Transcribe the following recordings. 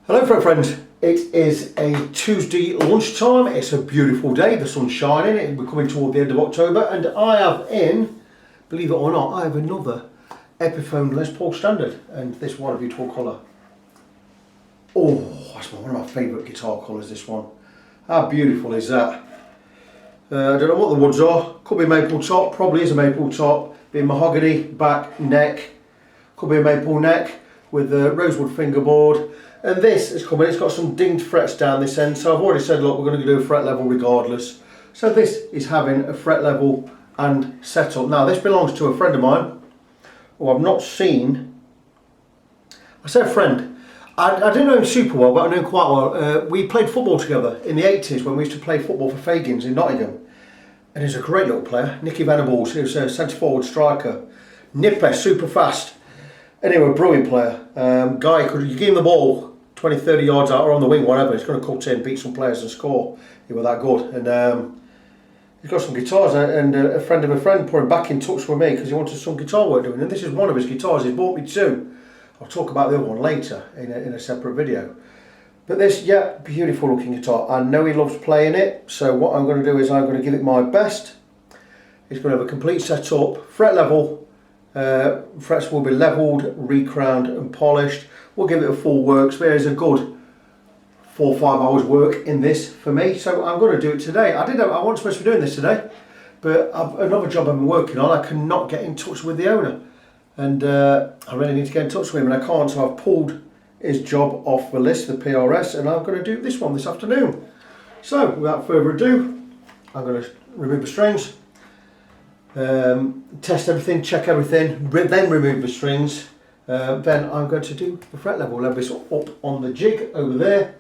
Hello friends, it is a Tuesday lunchtime. It's a beautiful day, the sun's shining, we're coming toward the end of October, and I have believe it or not, I have another Epiphone Les Paul Standard, and this one a beautiful colour. Oh, that's one of my favourite guitar colours, this one. How beautiful is that? I don't know what the woods are, could be maple top, probably is a maple top, be mahogany, back, neck, could be a maple neck with a rosewood fingerboard. And this is coming, it's got some dinged frets down this end, so I've already said, look, we're going to do a fret level regardless. So this is having a fret level and setup. Now this belongs to a friend of mine who I've not seen. I say a friend, I didn't know him super well, but I knew him quite well. We played football together in the 80s when we used to play football for Fagans in Nottingham. And he's a great little player, Nicky Venables, he was a centre forward striker. Nipper, super fast. Anyway, brilliant player. Guy, you give him the ball 20-30 yards out or on the wing, whatever, he's going to cut in, beat some players and score. He was that good. And he's got some guitars, and a friend of a friend put him back in touch with me because he wanted some guitar work doing, and this is one of his guitars. He's bought me two. I'll talk about the other one later in a separate video. But this, yeah, beautiful looking guitar. I know he loves playing it, so what I'm going to do is I'm going to give it my best. It's going to have a complete setup, fret level. Frets will be levelled, recrowned and polished. We'll give it a full works. There's a good 4 or 5 hours work in this for me, so I'm going to do it today. I wasn't supposed to be doing this today, but another job I've been working on, I cannot get in touch with the owner, and I really need to get in touch with him and I can't, so I've pulled his job off the list, the PRS, and I'm going to do this one this afternoon. So without further ado, I'm going to remove the strings. Test everything, check everything, then remove the strings. Then I'm going to do the fret level. Level this up on the jig over there,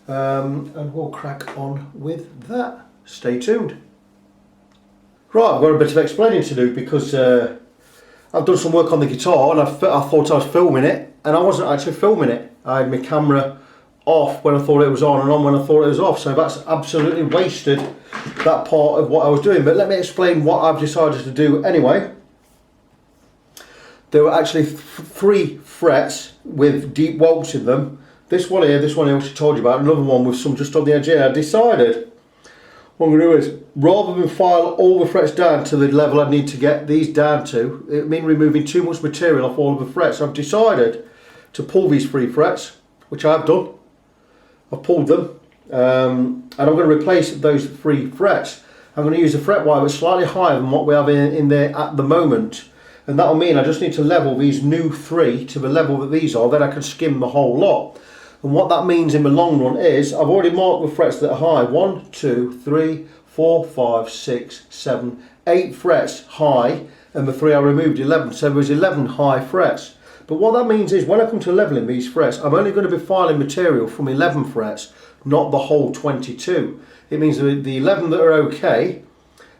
and we'll crack on with that. Stay tuned. Right, I've got a bit of explaining to do because I've done some work on the guitar and I thought I was filming it, and I wasn't actually filming it. I had my camera off when I thought it was on and on when I thought it was off, so that's absolutely wasted that part of what I was doing. But let me explain what I've decided to do anyway. There were actually 3 frets with deep whelps in them. This one here, which I told you about, another one with some just on the edge here. I decided what I'm going to do is, rather than file all the frets down to the level I need to get these down to, it means removing too much material off all of the frets. I've decided to pull these 3 frets, which I've done. I've pulled them, and I'm going to replace those 3 frets. I'm going to use a fret wire that's slightly higher than what we have in there at the moment, and that'll mean I just need to level these new 3 to the level that these are, then I can skim the whole lot. And what that means in the long run is, I've already marked the frets that are high, 1, 2, 3, 4, 5, 6, 7, 8 frets high, and the 3 I removed, 11, so there's 11 high frets. But what that means is when I come to levelling these frets, I'm only going to be filing material from 11 frets, not the whole 22. It means that the 11 that are okay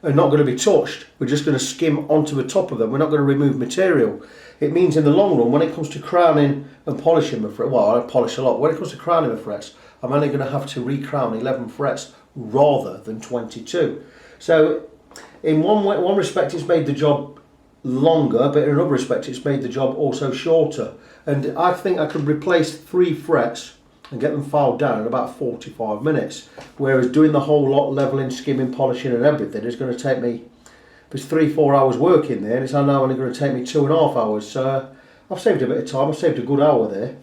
are not going to be touched. We're just going to skim onto the top of them. We're not going to remove material. It means in the long run, when it comes to crowning and polishing the frets, well, I polish a lot. When it comes to crowning the frets, I'm only going to have to recrown 11 frets rather than 22. So in one respect, it's made the job longer, but in another respect it's made the job also shorter, and I think I could replace 3 frets and get them filed down in about 45 minutes, whereas doing the whole lot, leveling, skimming, polishing and everything is going to take me, there's 3-4 hours work in there, and it's now only going to take me 2.5 hours. So I've saved a bit of time, I've saved a good hour there.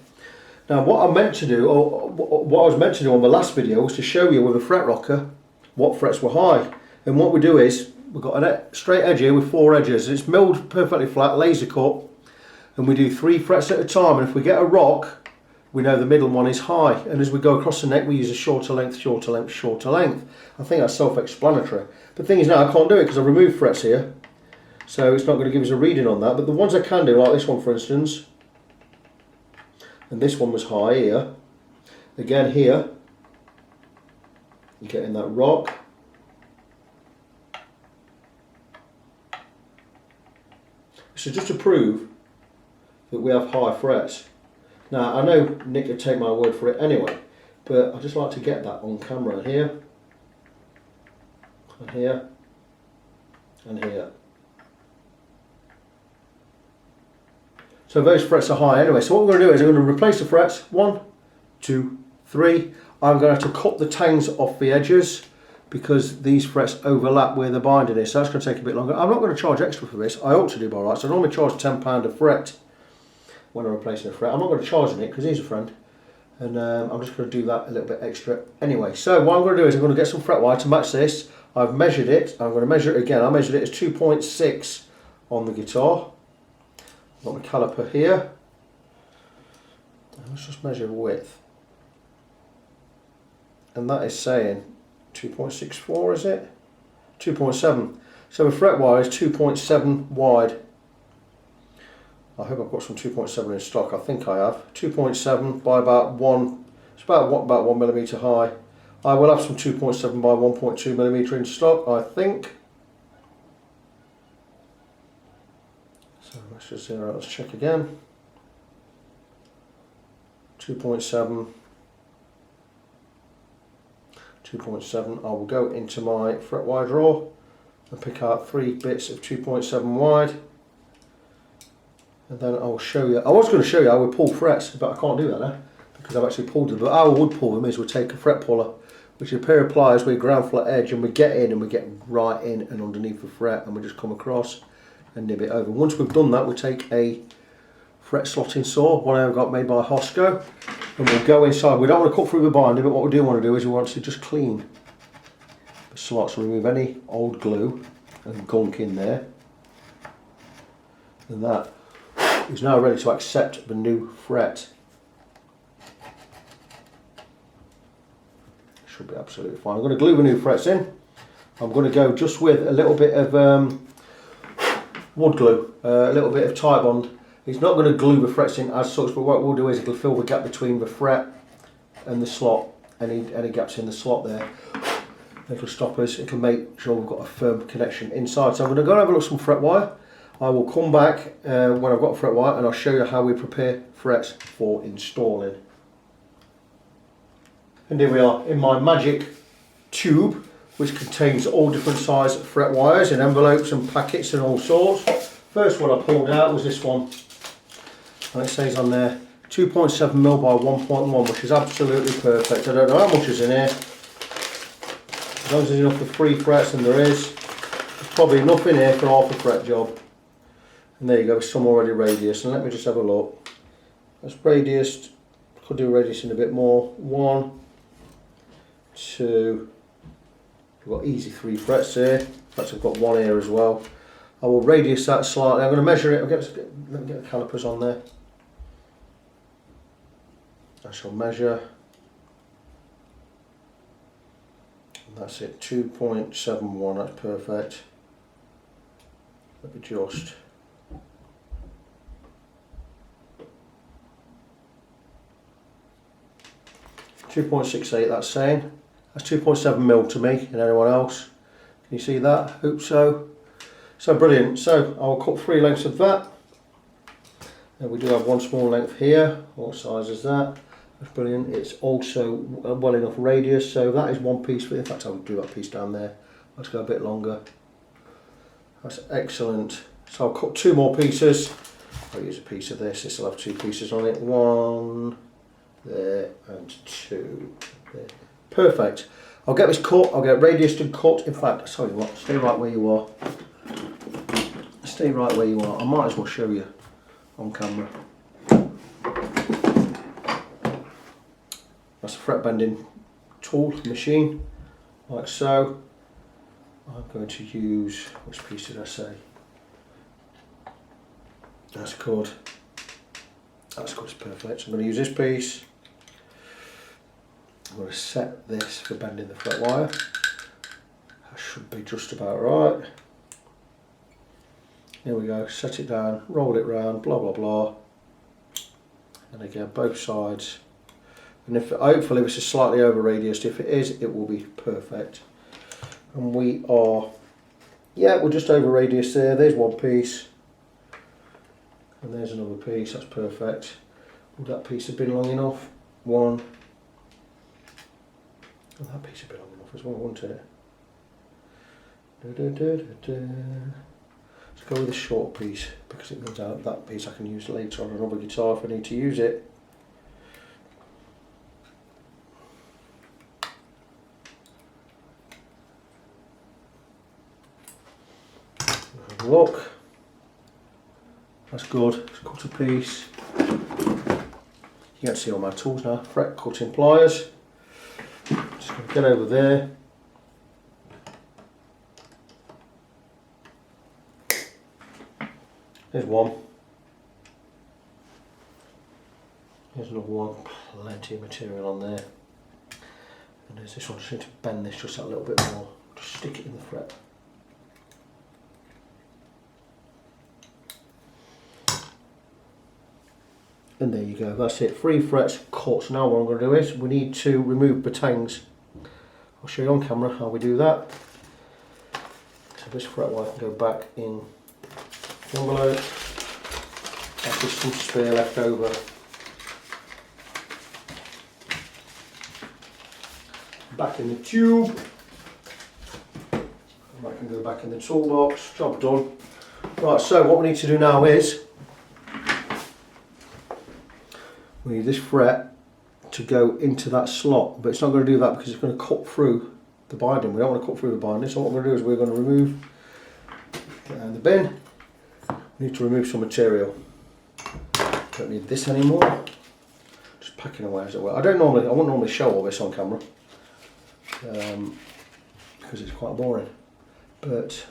Now what I meant to do, or what I was meant to do on the last video, was to show you with a fret rocker what frets were high, and what we do is we've got a straight edge here with 4 edges. It's milled perfectly flat, laser cut, and we do 3 frets at a time, and if we get a rock, we know the middle one is high, and as we go across the neck we use a shorter length, shorter length, shorter length. I think that's self-explanatory. The thing is now I can't do it because I've removed frets here, so it's not going to give us a reading on that, but the ones I can do, like this one for instance, and this one was high here, again here, you're getting that rock. So just to prove that we have high frets. Now I know Nick would take my word for it anyway, but I just like to get that on camera here, and here, and here. So those frets are high anyway. So what we're going to do is I'm going to replace the frets, 1, 2, 3. I'm going to have to cut the tangs off the edges because these frets overlap where the binding is, so that's going to take a bit longer. I'm not going to charge extra for this. I ought to do by right, so I normally charge £10 a fret when I'm replacing a fret. I'm not going to charge on it because he's a friend, and I'm just going to do that a little bit extra anyway. So what I'm going to do is I'm going to get some fret wire to match this. I've measured it. I'm going to measure it again. I measured it as 2.6 on the guitar. I've got my caliper here. Let's just measure width, and that is saying 2.64, is it? 2.7. So the fret wire is 2.7 wide. I hope I've got some 2.7 in stock. I think I have. 2.7 by about 1. It's about 1 millimetre high. I will have some 2.7 by 1.2 millimetre in stock, I think. So let's just zero out. Let's check again. 2.7. 2.7. I will go into my fret wire drawer and pick out 3 bits of 2.7 wide, and then I will show you. I was going to show you how we pull frets, but I can't do that now because I've actually pulled them. But how I would pull them is we take a fret puller, which is a pair of pliers with a ground flat edge, and we get in and we get right in and underneath the fret, and we just come across and nib it over. Once we've done that, we take a fret slotting saw, one I've got made by Hosco, and we'll go inside. We don't want to cut through the binder, but what we do want to do is we want to just clean the slots, remove any old glue and gunk in there, and that is now ready to accept the new fret. Should be absolutely fine. I'm going to glue the new frets in. I'm going to go just with a little bit of wood glue, a little bit of tie bond. It's not going to glue the frets in as such, but what we'll do is it'll fill the gap between the fret and the slot. Any gaps in the slot there, it'll stop us. It'll make sure we've got a firm connection inside. So I'm going to go and have a look at some fret wire. I will come back when I've got fret wire, and I'll show you how we prepare frets for installing. And here we are in my magic tube, which contains all different size fret wires in envelopes and packets and all sorts. First one I pulled out was this one, and it says on there 2.7mm by 1.1, which is absolutely perfect. I don't know how much is in here. As long as there's enough for 3 frets, and there is, there's probably enough in here for half a fret job. And there you go, some already radius. And let me just have a look. That's radius. Could do radius in a bit more. 1, 2. We've got easy 3 frets here. In fact, I've got 1 here as well. I will radius that slightly. I'm going to measure it. Let me get the calipers on there. I shall measure. And that's it. 2.71. That's perfect. Let me just. 2.68. That's saying. That's 2.7mm to me and anyone else. Can you see that? Hope so. So brilliant. So I'll cut 3 lengths of that. And we do have 1 small length here. What size is that? That's brilliant. It's also well enough radius. So that is 1 piece. In fact, I'll do that piece down there. Let's go a bit longer. That's excellent. So I'll cut 2 more pieces. I'll use a piece of this. This will have 2 pieces on it. 1 there and 2 there. Perfect. I'll get this cut. I'll get radius and cut. In fact, I'll tell you what. Stay right where you are. Stay right where you are. I might as well show you on camera. That's a fret bending tool machine, like so. I'm going to use, which piece did I say? That's good. That's good, it's perfect. So I'm going to use this piece. I'm going to set this for bending the fret wire. That should be just about right. Here we go, set it down, roll it round, blah blah blah. And again, both sides. And if hopefully this is slightly over radius, if it is, it will be perfect. And we are, yeah, we're just over radius there. There's 1 piece. And there's another piece, that's perfect. Would that piece have been long enough? 1. Oh, that piece would be long enough as well, wouldn't it? Let's go with a short piece, because it means that piece I can use later on another guitar if I need to use it. a look. That's good. Let's cut a piece. You can see all my tools now. Fret cutting pliers. Just going to get over there. There's one. There's another one. Plenty of material on there. And there's this one. Just need to bend this just a little bit more. Just stick it in the fret. And there you go, that's it, 3 frets cut. Now what I'm going to do is, we need to remove the tangs. I'll show you on camera how we do that. So this fret wire can go back in the envelope. There's some spare left over. Back in the tube. And that can go back in the toolbox, job done. Right, so what we need to do now is, we need this fret to go into that slot, but it's not going to do that because it's going to cut through the binding. We don't want to cut through the binding, so what we're going to do is we're going to remove, get out of the bin, we need to remove some material. Don't need this anymore. Just packing away as it were. I won't normally show all this on camera because it's quite boring, but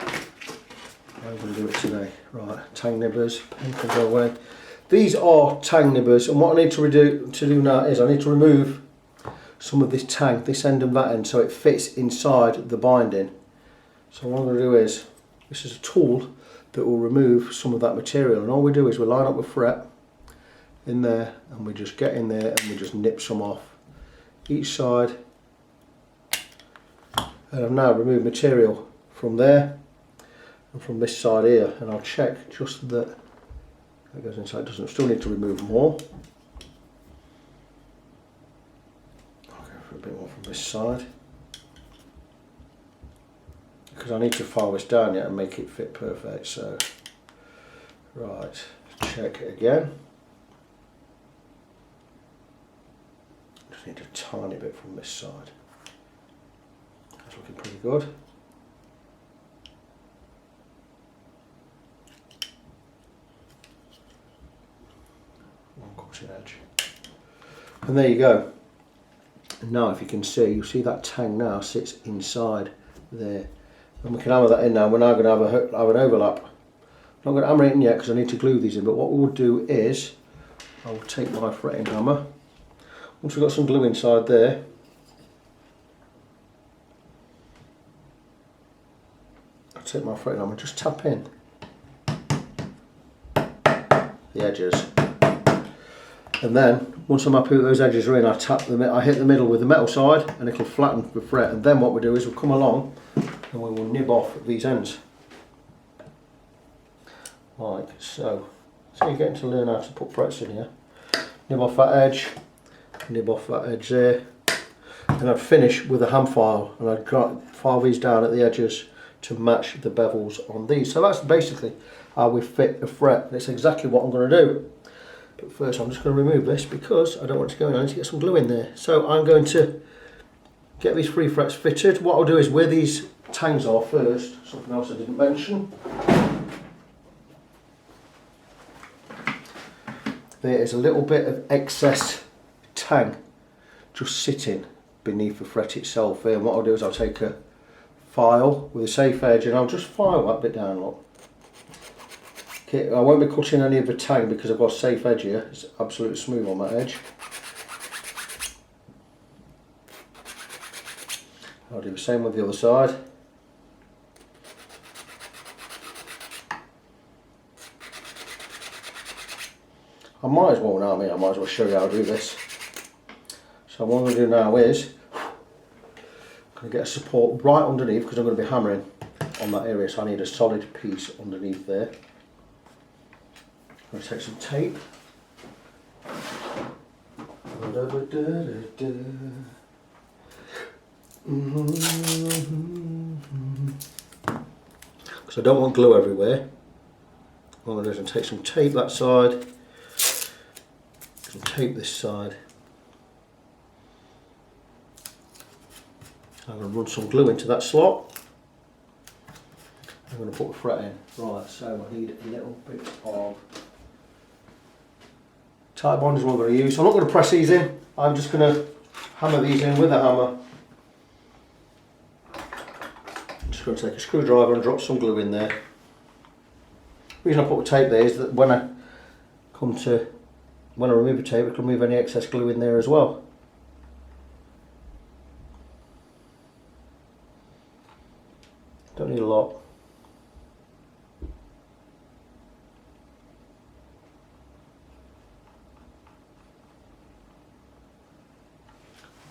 I'm going to do it today. Right, tang nibbers, pen can go away. These are tang nibbers, and what I need to do now is I need to remove some of this tang, this end and that end, so it fits inside the binding. So what I'm going to do is, this is a tool that will remove some of that material, and all we do is we line up the fret in there, and we just get in there and we just nip some off each side. And I've now removed material from there and from this side here, and I'll check just that that goes inside. Doesn't still need to remove more. I'll go for a bit more from this side because I need to file this down yet and make it fit perfect. So right, check it again. Just need a tiny bit from this side. That's looking pretty good. Edge. And there you go. And now if you can see, you see that tang now sits inside there, and we can hammer that in now. We're now going to have an overlap. I'm not going to hammer it in yet because I need to glue these in, but what we'll do is I will take my fretting hammer. Once we've got some glue inside there, I'll take my fretting hammer and just tap in the edges. And then, once I'm happy with those edges are in, I hit the middle with the metal side and it'll flatten the fret. And then what we do is we'll come along and we will nib off these ends. Like so. So you're getting to learn how to put frets in here. Nib off that edge, nib off that edge there. And I'd finish with a hand file, and I'd file these down at the edges to match the bevels on these. So that's basically how we fit a fret. That's exactly what I'm going to do. But first I'm just going to remove this because I don't want it to go in. I need to get some glue in there. So I'm going to get these 3 frets fitted. What I'll do is where these tangs are first, something else I didn't mention. There is a little bit of excess tang just sitting beneath the fret itself here. And what I'll do is I'll take a file with a safe edge and I'll just file that bit down, look. Okay, I won't be cutting any of the tang because I've got a safe edge here. It's absolutely smooth on that edge. I'll do the same with the other side. I might as well show you how to do this. So what I'm going to do now is I'm going to get a support right underneath because I'm going to be hammering on that area, so I need a solid piece underneath there. I'm going to take some tape. Because I don't want glue everywhere. What I'm going to do is take some tape that side, some tape this side. I'm going to run some glue into that slot. And going to put the fret in. Right, so I need a little bit of tie bond is what I'm going to use. I'm not going to press these in, I'm just going to hammer these in with a hammer. I'm just going to take a screwdriver and drop some glue in there. The reason I put the tape there is that when I remove the tape, I can remove any excess glue in there as well. Don't need a lot.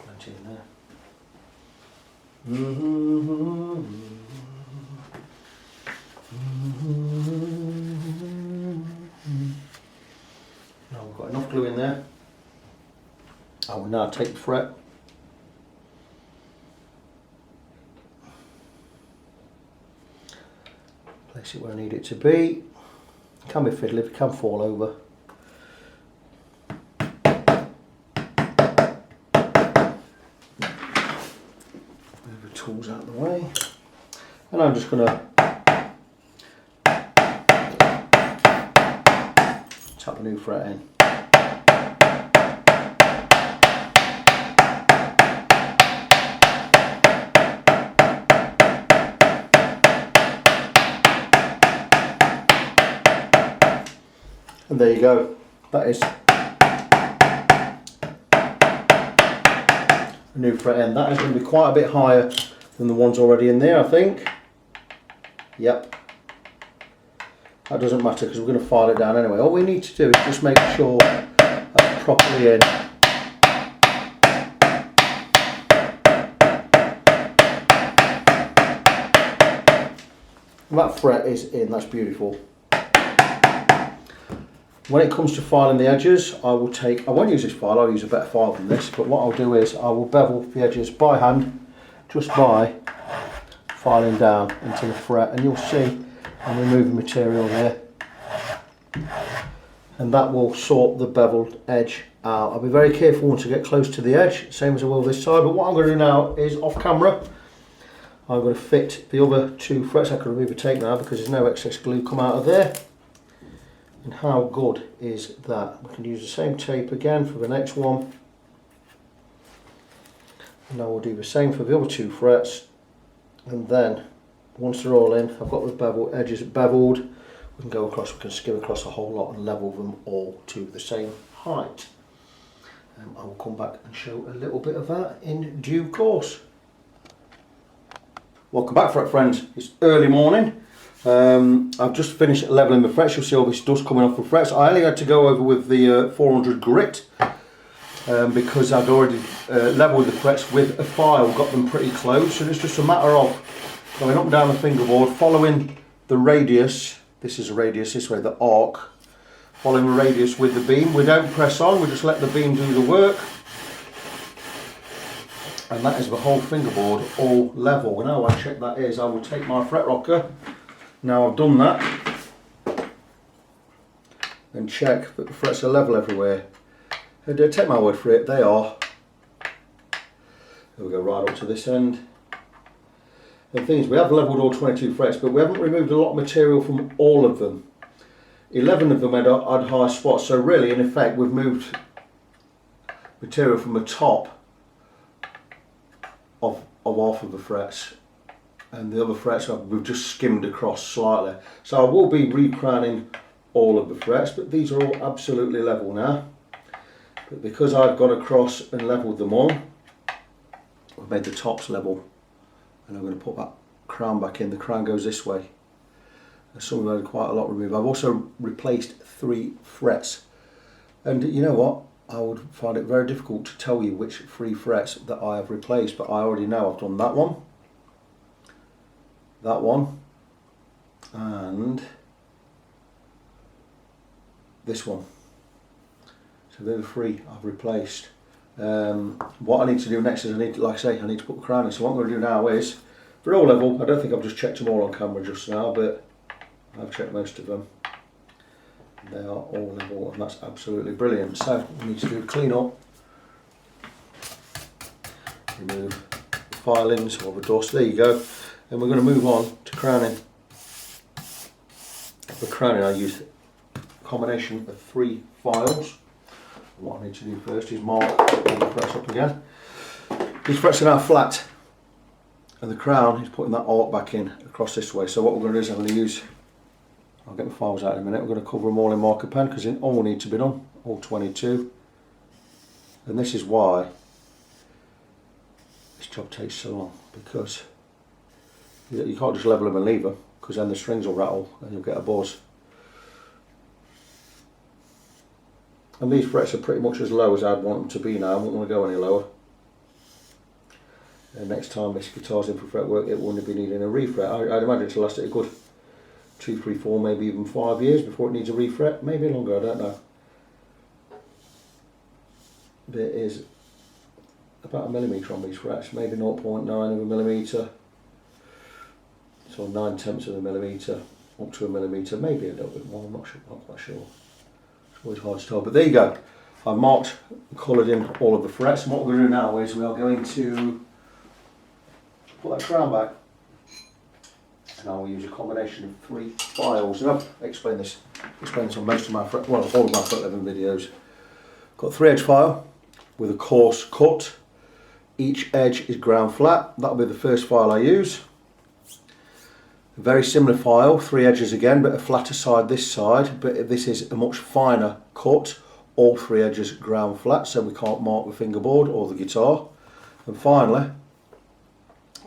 Plenty in there. Now we've got enough glue in there. I will now take the fret, place it where I need it to be. It can be fiddly, it can fall over. Move the tools out of the way. And I'm just going to tap the new fret in. And there you go, that is a new fret end. That is going to be quite a bit higher than the ones already in there, I think. Yep. That doesn't matter because we're going to file it down anyway. All we need to do is just make sure that's properly in. And that fret is in, that's beautiful. When it comes to filing the edges, I won't use this file, I'll use a better file than this, but what I'll do is I will bevel the edges by hand, just by filing down into the fret, and you'll see I'm removing material there, and that will sort the beveled edge out. I'll be very careful once I get close to the edge, same as I will this side, but what I'm going to do now is off camera, I'm going to fit the other two frets. I can remove the tape now because there's no excess glue come out of there. And how good is that? We can use the same tape again for the next one. And now we'll do the same for the other two frets. And then, once they're all in, I've got the bevel edges beveled. We can go across, we can skim across a whole lot and level them all to the same height. I will come back and show a little bit of that in due course. Welcome back, fret friends. It's early morning. I've just finished levelling the frets. You'll see all this dust coming off the frets. I only had to go over with the 400 grit because I'd already levelled the frets with a file, got them pretty close. So it's just a matter of going up and down the fingerboard, following the radius. This is a radius this way, the arc. Following the radius with the beam. We don't press on, we just let the beam do the work. And that is the whole fingerboard all level. Now I check that is, I will take my fret rocker. Now I've done that, and check that the frets are level everywhere. And take my word for it, they are. There we go, right up to this end. The thing is, we have levelled all 22 frets, but we haven't removed a lot of material from all of them. 11 of them had high spots, so really, in effect, we've moved material from the top of half of the frets. And the other frets we've just skimmed across slightly. So I will be re-crowning all of the frets, but these are all absolutely level now. But because I've gone across and levelled them all, I've made the tops level. And I'm going to put that crown back in. The crown goes this way. There's some of quite a lot removed. I've also replaced 3 frets. And you know what? I would find it very difficult to tell you which 3 frets that I have replaced, but I already know I've done that one. That one and this one. So they're the 3 I've replaced. What I need to do next is I need to put the crown in. So what I'm going to do now is, they're all level. I don't think I've just checked them all on camera just now, but I've checked most of them. They are all level, and that's absolutely brilliant. So we need to do a clean up, remove the filings or the dust. There you go. And we're going to move on to crowning. For crowning, I use a combination of 3 files. What I need to do first is mark the frets up again. These frets are now flat, and the crown is putting that arc back in across this way. So what we're going to do is I'm going to use, I'll get my files out in a minute, we're going to cover them all in marker pen because it all need to be done, all 22. And this is why this job takes so long, because you can't just level them and leave them, because then the strings will rattle and you'll get a buzz. And these frets are pretty much as low as I'd want them to be now. I wouldn't want to go any lower. And next time this guitar's in for fretwork, it wouldn't be needing a refret. I'd imagine it to last it a good 2, 3, 4, maybe even 5 years before it needs a refret. Maybe longer, I don't know. But it is about 1 millimetre on these frets, maybe 0.9 of a millimetre. So 9/10 of a millimetre, up to a millimetre, maybe a little bit more, I'm not quite sure. It's always hard to tell, but there you go. I've marked and coloured in all of the frets, and what we're going to do now is we are going to put that crown back. And I will use a combination of 3 files. And I've explained this on most of my fret, well, all of my fret leveling videos. Got 3 edge file with a coarse cut. Each edge is ground flat. That'll be the first file I use. A very similar file, 3 edges again, but a flatter side this side. But this is a much finer cut. All 3 edges ground flat, so we can't mark the fingerboard or the guitar. And finally,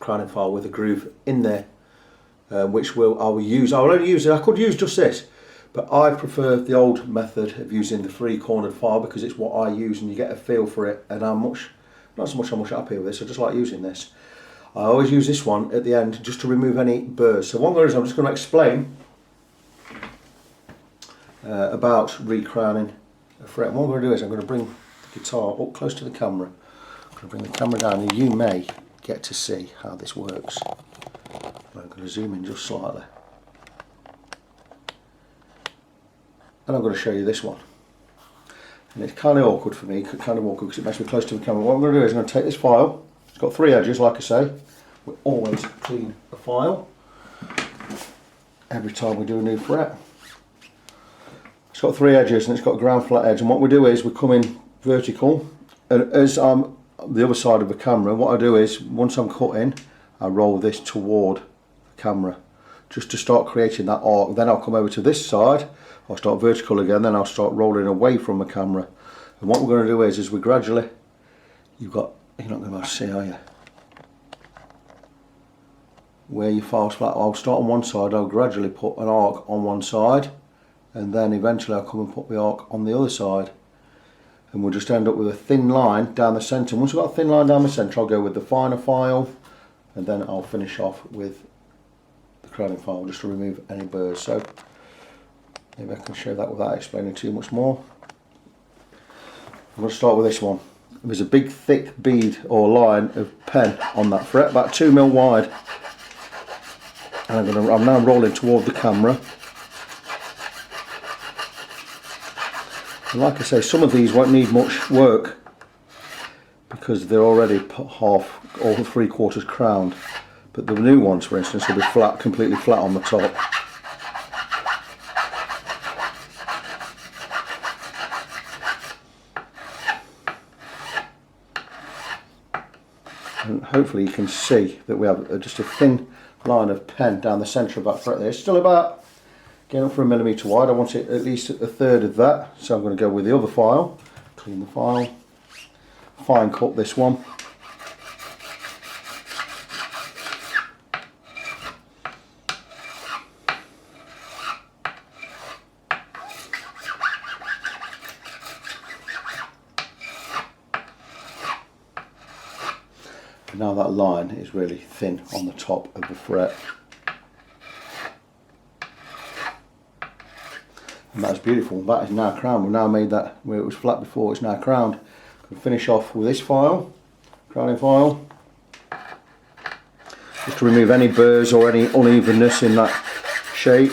crowning file with a groove in there, which I will only use it. I could use just this, but I prefer the old method of using the 3-cornered file because it's what I use and you get a feel for it. And not so much I'm much happy with this, I just like using this. I always use this one at the end just to remove any burrs. So what I'm going to do is I'm just going to explain about recrowning a fret. And what I'm going to do is I'm going to bring the guitar up close to the camera. I'm going to bring the camera down and you may get to see how this works. I'm going to zoom in just slightly. And I'm going to show you this one. And it's kind of awkward for me, because it makes me close to the camera. What I'm going to do is I'm going to take this file. It's got 3 edges, like I say. We always clean the file every time we do a new fret. It's got 3 edges and it's got a ground flat edge. And what we do is we come in vertical. And as I'm the other side of the camera, what I do is once I'm cutting, I roll this toward the camera just to start creating that arc. Then I'll come over to this side, I'll start vertical again, then I'll start rolling away from the camera. And what we're going to do is we gradually, you're not going to be able to see, are you? Where your file's flat, I'll start on one side, I'll gradually put an arc on one side, and then eventually I'll come and put the arc on the other side. And we'll just end up with a thin line down the centre. Once we've got a thin line down the centre, I'll go with the finer file, and then I'll finish off with the crowning file just to remove any burrs. So maybe I can show that without explaining too much more. I'm going to start with this one. There's a big thick bead or line of pen on that fret, about 2 mm wide. And I'm now rolling toward the camera. And like I say, some of these won't need much work because they're already half or 3/4 crowned. But the new ones, for instance, will be flat, completely flat on the top. And hopefully you can see that we have just a thin line of pen down the centre of that fret there. It's still about getting up for 1 millimetre wide. I want it at least a third of that, so I'm going to go with the other file. Clean the file, fine cut this one. And now that line is really thin on the top of the fret. And that's beautiful. That is now crowned. We've now made that where it was flat before, it's now crowned. We'll finish off with this file, crowning file, just to remove any burrs or any unevenness in that shape.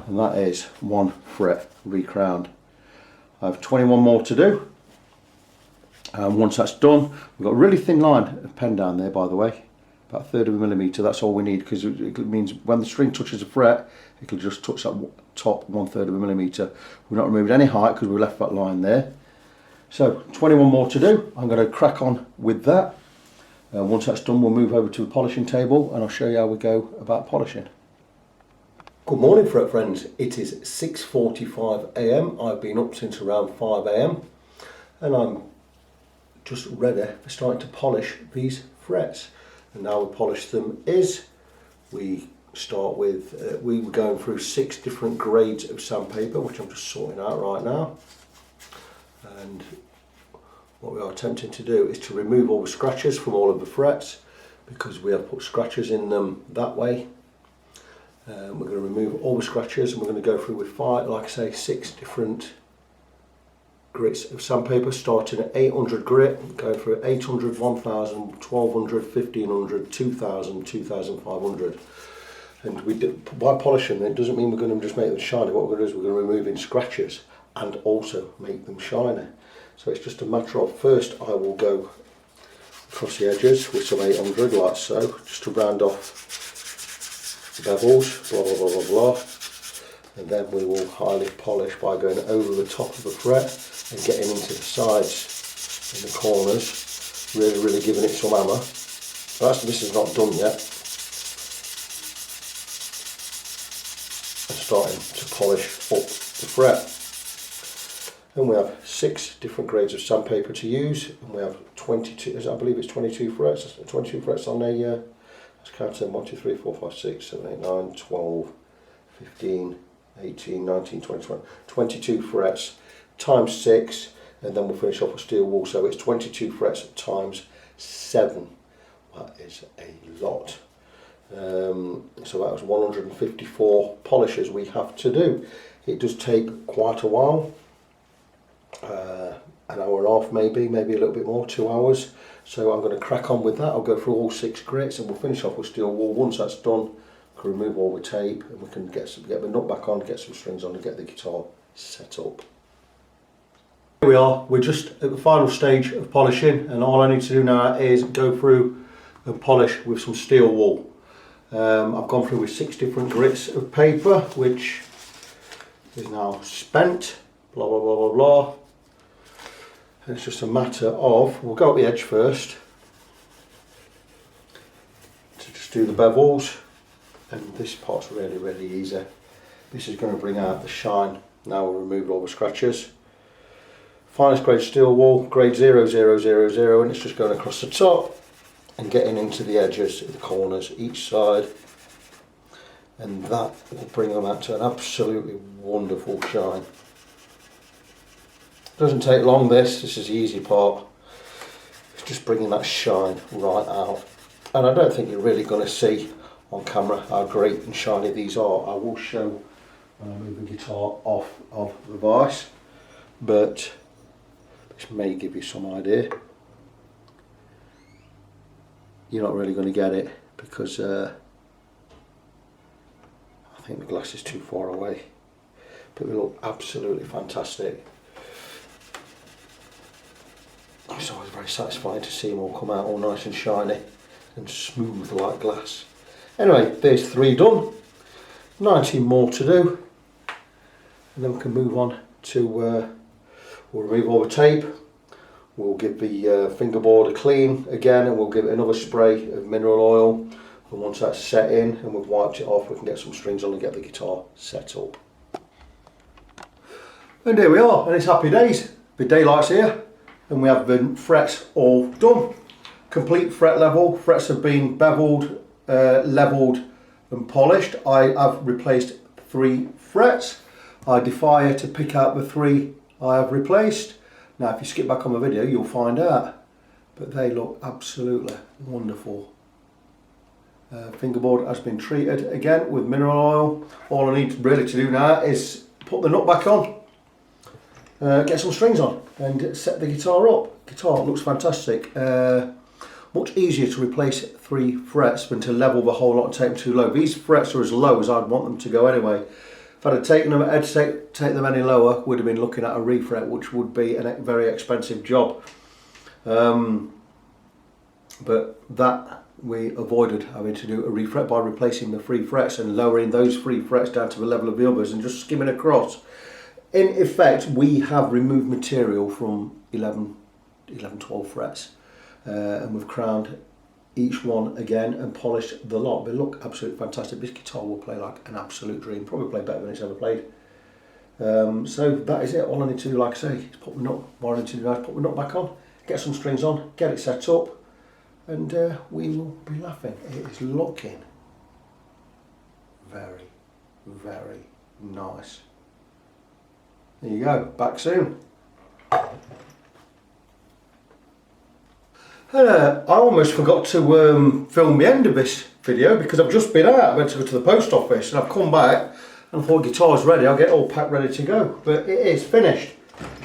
And that is 1 fret recrowned. I have 21 more to do. And once that's done, we've got a really thin line of pen down there, by the way. about 1/3 of a millimetre. That's all we need, because it means when the string touches a fret, it'll just touch that top 1/3 of a millimetre. We've not removed any height because we left that line there. So 21 more to do. I'm going to crack on with that. Once that's done, we'll move over to the polishing table and I'll show you how we go about polishing. Good morning, fret friends. It is 6:45 AM. I've been up since around 5 AM and I'm just ready for starting to polish these frets. And how we polish them is we start with, we were going through 6 different grades of sandpaper, which I'm just sorting out right now. And what we are attempting to do is to remove all the scratches from all of the frets, because we have put scratches in them that way. We're going to remove all the scratches and we're going to go through with 5, like I say, 6 different grits of sandpaper, starting at 800 grit, going through 800, 1000, 1200, 1500, 2000, 2500. And we do, by polishing, it doesn't mean we're going to just make them shiny. What we're going to do is we're going to remove in scratches and also make them shiny. So it's just a matter of, first I will go across the edges with some 800 like so, just to round off the bevels, blah blah blah blah blah. And then we will highly polish by going over the top of the fret and getting into the sides and the corners, really giving it some hammer. This is not done yet. And starting to polish up the fret. And we have 6 different grades of sandpaper to use, and we have 22, I believe it's 22 frets, 22 frets on a, let's count them, 1, 2, 3, 4, 5, 6, 7, 8, 9, 12, 15, 18, 19, 20, 22 frets times 6, and then we'll finish off with steel wool, so it's 22 frets times 7. That is a lot. So that was 154 polishes we have to do. It does take quite a while. An hour and a half maybe a little bit more, 2 hours. So I'm going to crack on with that. I'll go through all 6 grits and we'll finish off with steel wool. Once that's done, we can remove all the tape and we can get the nut back on, get some strings on and get the guitar set up. Here we are, we're just at the final stage of polishing, and all I need to do now is go through and polish with some steel wool. I've gone through with 6 different grits of paper, which is now spent, blah blah blah blah blah. And it's just a matter of, we'll go at the edge first to just do the bevels, and this part's really easy. This is going to bring out the shine. Now we'll remove all the scratches. Finest grade steel wool, grade 0000, and it's just going across the top and getting into the edges, the corners, each side, and that will bring them out to an absolutely wonderful shine. Doesn't take long, this is the easy part. It's just bringing that shine right out. And I don't think you're really going to see on camera how great and shiny these are. I will show when I move the guitar off of the vise, but this may give you some idea. You're not really going to get it because I think the glass is too far away, but they look absolutely fantastic. It's always very satisfying to see them all come out all nice and shiny and smooth like glass. Anyway, there's 3 done, 19 more to do, and then we can move on to, we'll remove all the tape, we'll give the fingerboard a clean again, and we'll give it another spray of mineral oil, and once that's set in and we've wiped it off, we can get some strings on and get the guitar set up. And here we are, and it's happy days. The daylight's here. And we have the frets all done. Complete fret level. Frets have been beveled, levelled and polished. I have replaced 3 frets. I defy you to pick out the 3 I have replaced. Now if you skip back on the video you'll find out. But they look absolutely wonderful. Fingerboard has been treated again with mineral oil. All I need really to do now is put the nut back on. Get some strings on and set the guitar up. Guitar looks fantastic. Much easier to replace 3 frets than to level the whole lot and take them too low. These frets are as low as I'd want them to go anyway. If I'd have taken them, take them any lower, would have been looking at a refret, which would be a very expensive job. But that we avoided having to do a refret by replacing the free frets and lowering those free frets down to the level of the others and just skimming across. In effect, we have removed material from 11, 12 frets and we've crowned each one again and polished the lot. They look absolutely fantastic. This guitar will play like an absolute dream, probably play better than it's ever played. So that is it. All I need to do, like I say, is put the nut, what I need to do now is put the nut back on, get some strings on, get it set up, and we will be laughing. It is looking very, very nice. There you go, back soon. And I almost forgot to film the end of this video because I've just been out. I went to go to the post office and I've come back and thought guitar's ready, I'll get it all packed ready to go. But it is finished.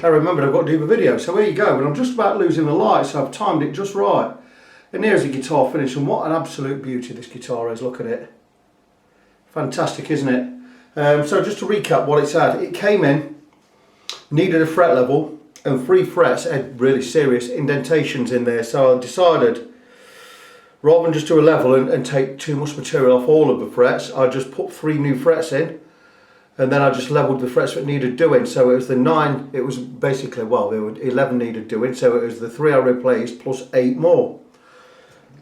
I remembered I've got to do the video. So there you go, and I'm just about losing the light, so I've timed it just right. And there's the guitar finish, and what an absolute beauty this guitar is, look at it. Fantastic, isn't it? So just to recap what it's had, it came in, needed a fret level, and 3 frets had really serious indentations in there, so I decided rather than just do a level and take too much material off all of the frets, I just put 3 new frets in, and then I just leveled the frets that needed doing. So it was the 9, it was basically, well, there were 11 needed doing, so it was the 3 I replaced plus 8 more.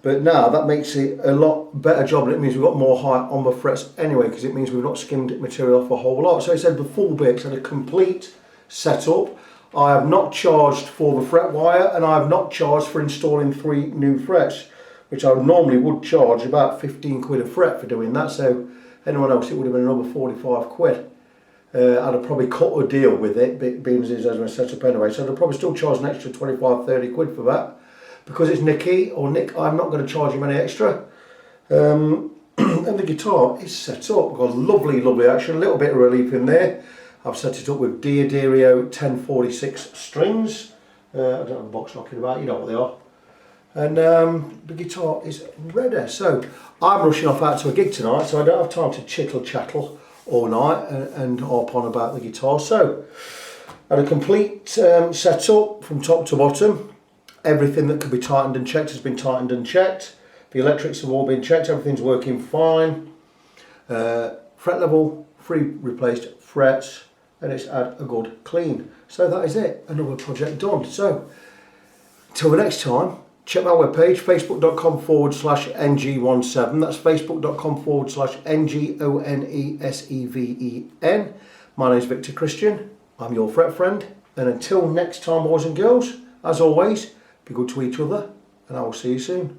But now that makes it a lot better job, and it means we've got more height on the frets anyway, because it means we've not skimmed material off a whole lot. So it said the full bit, had a complete setup. I have not charged for the fret wire, and I have not charged for installing 3 new frets, which I normally would charge about 15 quid a fret for doing that. So anyone else, it would have been another 45 quid. I'd have probably cut a deal with it, being as it is as my setup anyway. So I'd probably still charge an extra 25, 30 quid for that. Because it's Nick, I'm not going to charge him any extra. And the guitar is set up. Got lovely, lovely action, a little bit of relief in there. I've set it up with Diodario 1046 strings. I don't have a box knocking about, you know what they are. And the guitar is ready. So I'm rushing off out to a gig tonight, so I don't have time to chittle chattle all night and harp on about the guitar. So I had a complete setup from top to bottom. Everything that could be tightened and checked has been tightened and checked. The electrics have all been checked, everything's working fine. Fret level, 3 replaced frets, and it's had a good clean. So that is it, another project done. So, till the next time, check my webpage, facebook.com/ng17, that's facebook.com/NGONESEVEN. My name is Victor Christian, I'm your fret friend, and until next time, boys and girls, as always, be good to each other, and I will see you soon.